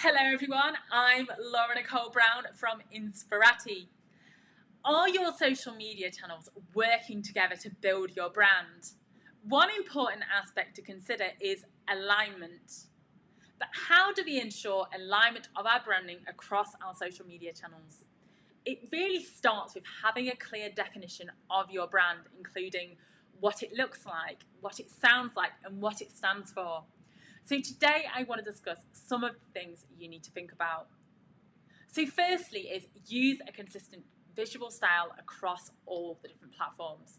Hello everyone, I'm Laura Nicole Brown from Inspirati. Are your social media channels working together to build your brand? One important aspect to consider is alignment. But how do we ensure alignment of our branding across our social media channels? It really starts with having a clear definition of your brand, including what it looks like, what it sounds like, and what it stands for. So today I want to discuss some of the things you need to think about. So firstly is use a consistent visual style across all the different platforms.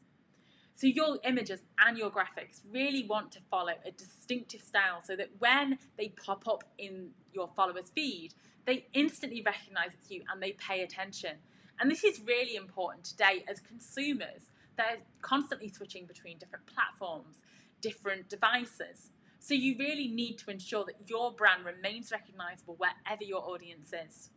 So your images and your graphics really want to follow a distinctive style so that when they pop up in your followers' feed, they instantly recognize it's you and they pay attention. And this is really important today as consumers. They're constantly switching between different platforms, different devices. So you really need to ensure that your brand remains recognizable wherever your audience is.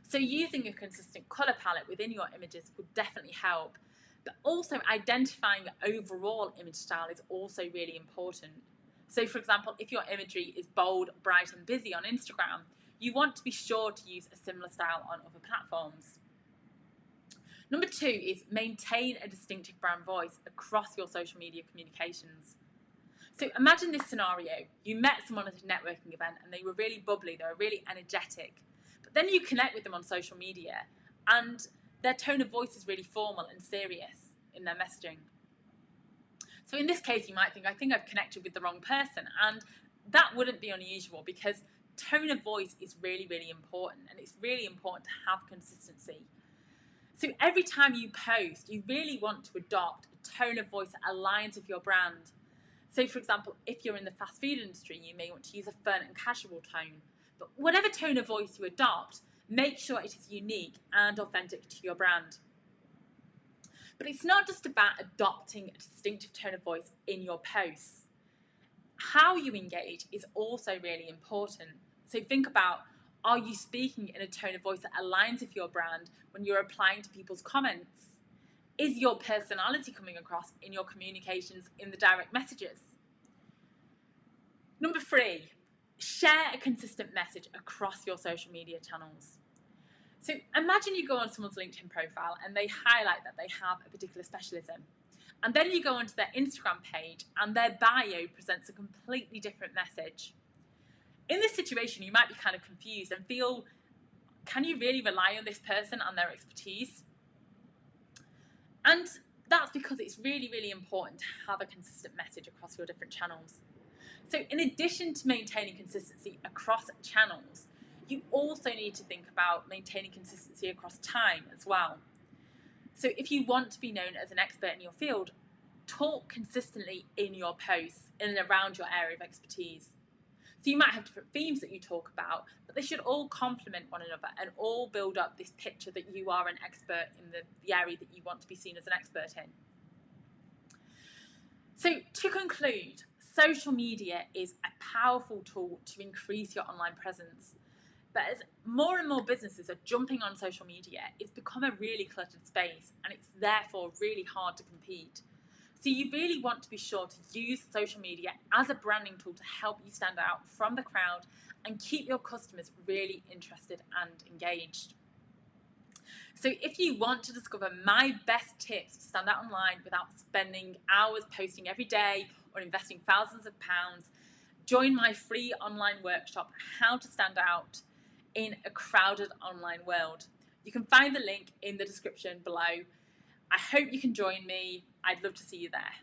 So using a consistent color palette within your images will definitely help. But also identifying the overall image style is also really important. So for example, if your imagery is bold, bright and busy on Instagram, you want to be sure to use a similar style on other platforms. Number 2 is maintain a distinctive brand voice across your social media communications. So imagine this scenario. You met someone at a networking event and they were really bubbly, they were really energetic. But then you connect with them on social media and their tone of voice is really formal and serious in their messaging. So in this case, you might think, I think I've connected with the wrong person. And that wouldn't be unusual because tone of voice is really, really important. And it's really important to have consistency. So every time you post, you really want to adopt a tone of voice that aligns with your brand. So for example, if you're in the fast food industry, you may want to use a fun and casual tone. But whatever tone of voice you adopt, make sure it is unique and authentic to your brand. But it's not just about adopting a distinctive tone of voice in your posts. How you engage is also really important. So think about, are you speaking in a tone of voice that aligns with your brand when you're replying to people's comments? Is your personality coming across in your communications in the direct messages? Number 3, share a consistent message across your social media channels. So imagine you go on someone's LinkedIn profile and they highlight that they have a particular specialism. And then you go onto their Instagram page and their bio presents a completely different message. In this situation, you might be kind of confused and feel, can you really rely on this person and their expertise? And that's because it's really, really important to have a consistent message across your different channels. So in addition to maintaining consistency across channels, you also need to think about maintaining consistency across time as well. So if you want to be known as an expert in your field, talk consistently in your posts in and around your area of expertise. So you might have different themes that you talk about, but they should all complement one another and all build up this picture that you are an expert in the area that you want to be seen as an expert in. So to conclude, social media is a powerful tool to increase your online presence. But as more and more businesses are jumping on social media, it's become a really cluttered space and it's therefore really hard to compete. So you really want to be sure to use social media as a branding tool to help you stand out from the crowd and keep your customers really interested and engaged. So if you want to discover my best tips to stand out online without spending hours posting every day or investing thousands of pounds, join my free online workshop, How to Stand Out in a Crowded Online World. You can find the link in the description below. I hope you can join me. I'd love to see you there.